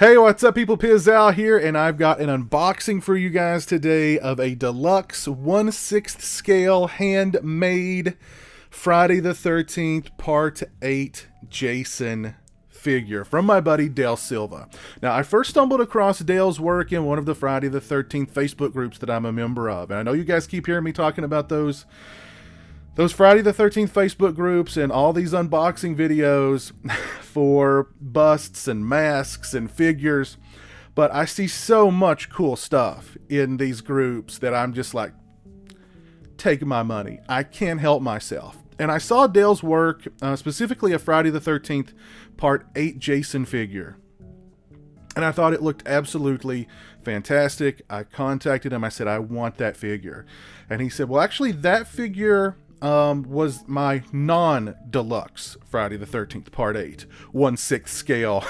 Hey, what's up, people? Pizzal here, and I've got an unboxing for you guys today of a deluxe 1/6 scale handmade Friday the 13th Part 8 Jason figure from my buddy Dale Silva. Now, I first stumbled across Dale's work in one of the Friday the 13th Facebook groups that I'm a member of, and I know you guys keep hearing me talking about those Friday the 13th Facebook groups and all these unboxing videos for busts and masks and figures, but I see so much cool stuff in these groups that I'm just like, take my money. I can't help myself. And I saw Dale's work, specifically a Friday the 13th Part 8 Jason figure, and I thought it looked absolutely fantastic. I contacted him. I said, I want that figure. And he said, well, actually, that figure was my non-deluxe Friday the 13th Part 8 1/6 scale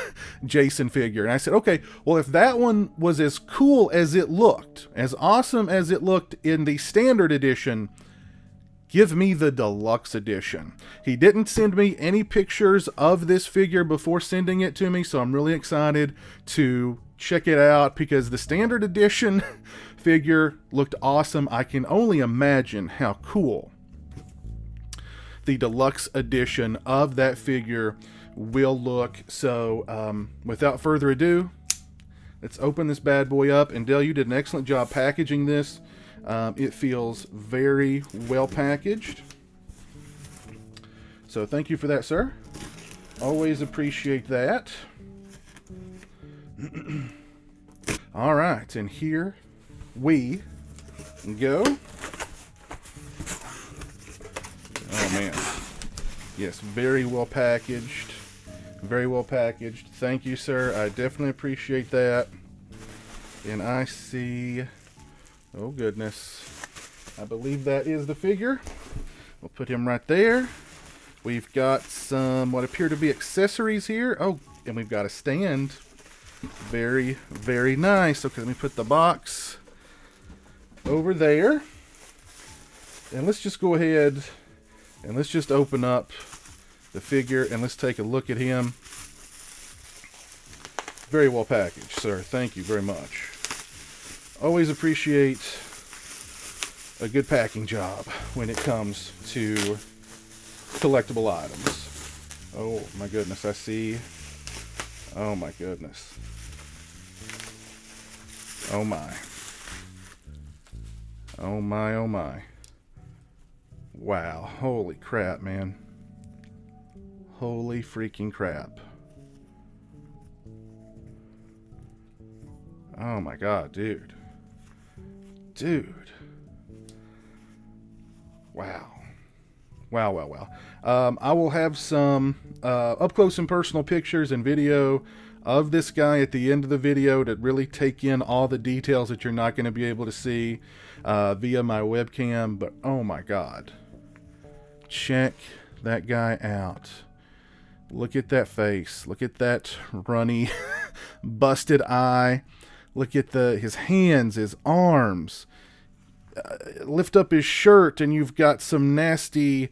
Jason figure. And I said, okay, well, if that one was as cool as it looked, as awesome as it looked in the standard edition, give me the deluxe edition. He didn't send me any pictures of this figure before sending it to me, so I'm really excited to check it out because the standard edition figure looked awesome. I can only imagine how cool the deluxe edition of that figure will look. So without further ado, let's open this bad boy up. And Dale, you did an excellent job packaging this. It feels very well packaged, so thank you for that, sir. Always appreciate that. All right, and here we go. Oh man, yes, very well packaged, very well packaged. Thank you, sir. I definitely appreciate that. And I see, oh goodness, I believe that is the figure. We'll put him right there. We've got some what appear to be accessories here. Oh, and we've got a stand. Very, very nice. Okay, let me put the box over there. And let's just go ahead and let's just open up the figure and let's take a look at him. Very well packaged, sir. Thank you very much. Always appreciate a good packing job when it comes to collectible items. Oh my goodness, I see. Oh my goodness. Oh my. Oh my, oh my. Wow, holy crap, man. Holy freaking crap. Oh my god, dude. Dude. Wow. Wow, wow, wow. I will have some up close and personal pictures and video of this guy at the end of the video to really take in all the details that you're not going to be able to see via my webcam. But oh my god. Check that guy out. Look at that face. Look at that runny, busted eye. Look at his hands, his arms. Lift up his shirt, and you've got some nasty.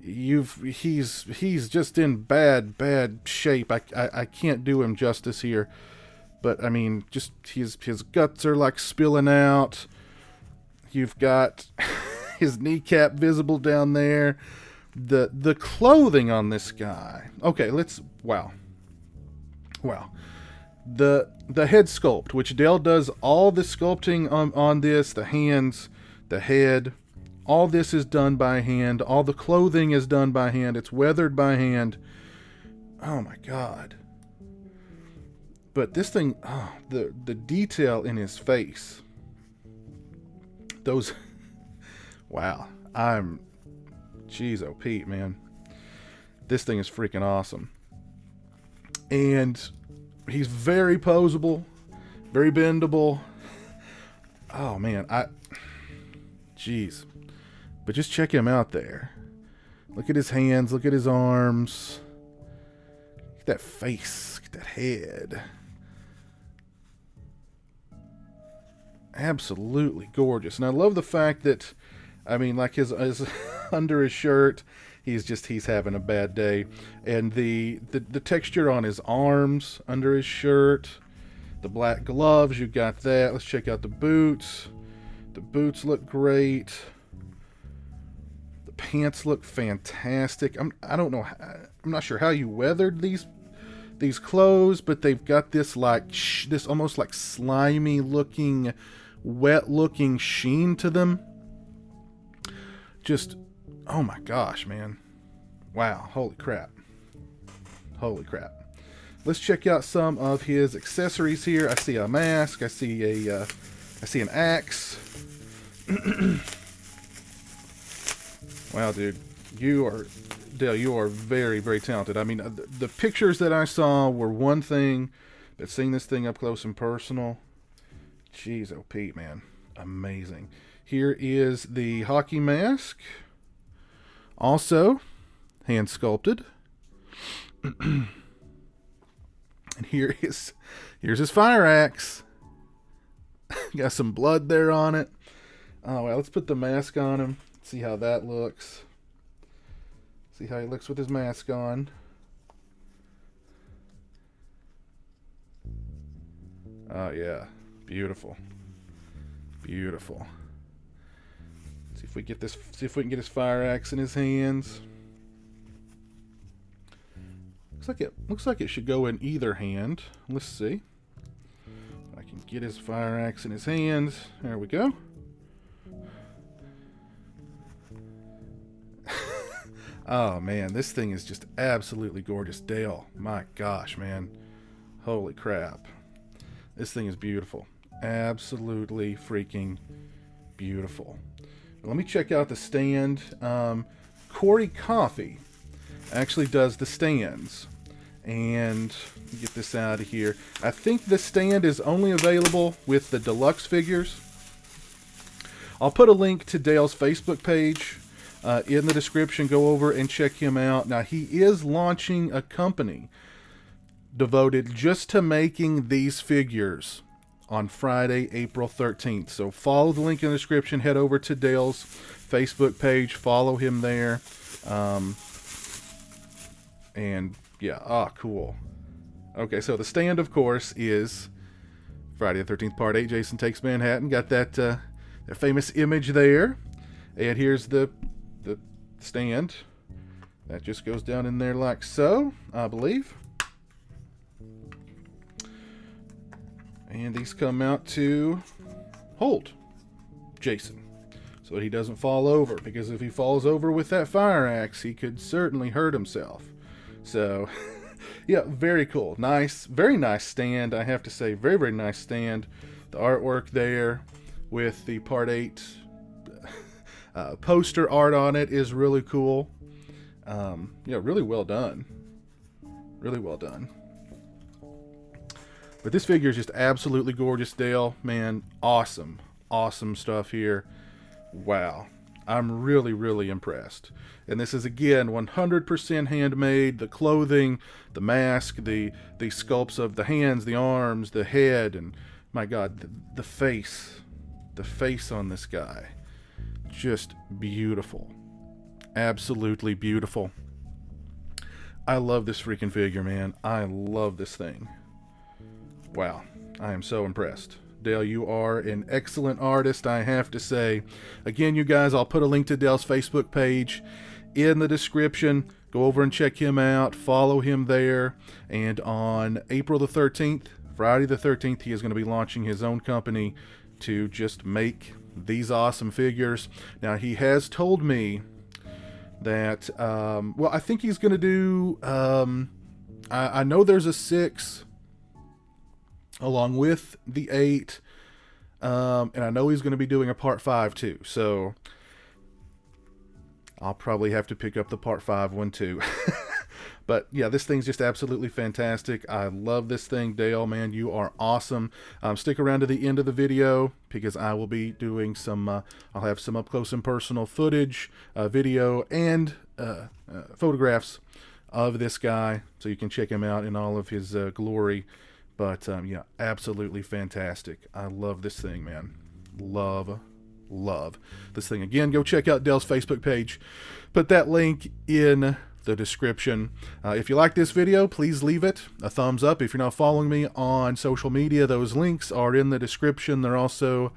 He's just in bad shape. I can't do him justice here, but I mean, just his guts are like spilling out. You've got his kneecap visible down there. The clothing on this guy. Okay, wow. The head sculpt, which Dale does all the sculpting on this, the hands, the head, all this is done by hand. All the clothing is done by hand. It's weathered by hand. Oh my god. But this thing, oh, the detail in his face. Those, wow. Jeez, oh Pete, man. This thing is freaking awesome. And he's very poseable, very bendable. Oh man, jeez. But just check him out there. Look at his hands, look at his arms. Look at that face, look at that head. Absolutely gorgeous. And I love the fact that, I mean, like his under his shirt, he's having a bad day, and the texture on his arms under his shirt, The black gloves, you got that. Let's check out the boots. The boots look great. The pants look fantastic. I don't know. I'm not sure how you weathered these clothes, but they've got this this almost like slimy looking, wet looking sheen to them. Just, oh my gosh, man. Wow. Holy crap. Holy crap. Let's check out some of his accessories here. I see a mask. I see an axe. Wow, dude. Dale, you are very, very talented. I mean, the pictures that I saw were one thing, but seeing this thing up close and personal, jeez, oh Pete, man. Amazing. Here is the hockey mask. Also, hand sculpted. And here's his fire axe. Got some blood there on it. Oh well, let's put the mask on him. See how that looks. See how he looks with his mask on. Oh yeah, beautiful, beautiful. See if we get this. See if we can get his fire axe in his hands. Looks like it should go in either hand. Let's see. I can get his fire axe in his hands. There we go. Oh man, this thing is just absolutely gorgeous. Dale, my gosh, man. Holy crap. This thing is beautiful. Absolutely freaking beautiful. Let me check out the stand. Corey Coffee actually does the stands. And get this out of here. I think the stand is only available with the deluxe figures. I'll put a link to Dale's Facebook page in the description. Go over and check him out. Now, he is launching a company devoted just to making these figures on Friday, April 13th. So follow the link in the description. Head over to Dale's Facebook page. Follow him there. And yeah, cool. Okay, so the stand, of course, is Friday the 13th, Part 8, Jason Takes Manhattan. Got that famous image there. And here's the stand. That just goes down in there like so, I believe. And these come out to hold Jason, so that he doesn't fall over. Because if he falls over with that fire axe, he could certainly hurt himself. So, yeah, very cool. Nice, very nice stand, I have to say. Very, very nice stand. The artwork there with the Part 8 poster art on it is really cool. Yeah, really well done. Really well done. But this figure is just absolutely gorgeous, Dale. Man, awesome. Awesome stuff here. Wow. I'm really, really impressed. And this is, again, 100% handmade. The clothing, the mask, the sculpts of the hands, the arms, the head, and my God, the face. The face on this guy. Just beautiful. Absolutely beautiful. I love this freaking figure, man. I love this thing. Wow. I am so impressed. Dale, you are an excellent artist, I have to say. Again, you guys, I'll put a link to Dale's Facebook page in the description. Go over and check him out. Follow him there. And on April the 13th, Friday the 13th, he is going to be launching his own company to just make these awesome figures. Now, he has told me that, well, I think he's going to do, I know there's a 6 along with the 8, and I know he's going to be doing a Part 5 too, so I'll probably have to pick up the Part 5 one too. But yeah, this thing's just absolutely fantastic. I love this thing. Dale, man, you are awesome. Stick around to the end of the video because I will be doing some, I'll have some up close and personal footage, video, and photographs of this guy, so you can check him out in all of his glory. But yeah, absolutely fantastic. I love this thing, man. Love this thing. Again, go check out Dale's Facebook page. Put that link in the description. If you like this video, please leave it a thumbs up. If you're not following me on social media, those links are in the description. They're also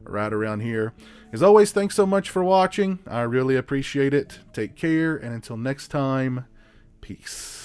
right around here. As always, thanks so much for watching. I really appreciate it. Take care, and until next time, peace.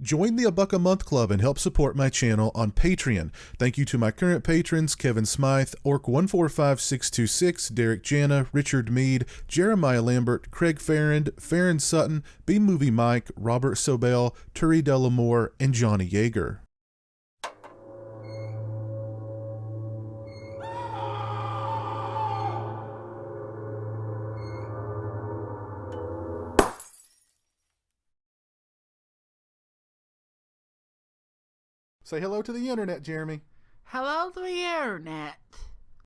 Join the A Buck a Month Club and help support my channel on Patreon. Thank you to my current patrons, Kevin Smythe, Orc145626, Derek Jana, Richard Mead, Jeremiah Lambert, Craig Farrand, Farron Sutton, B-Movie Mike, Robert Sobel, Turi Delamore, and Johnny Yeager. Say hello to the internet, Jeremy. Hello to the internet.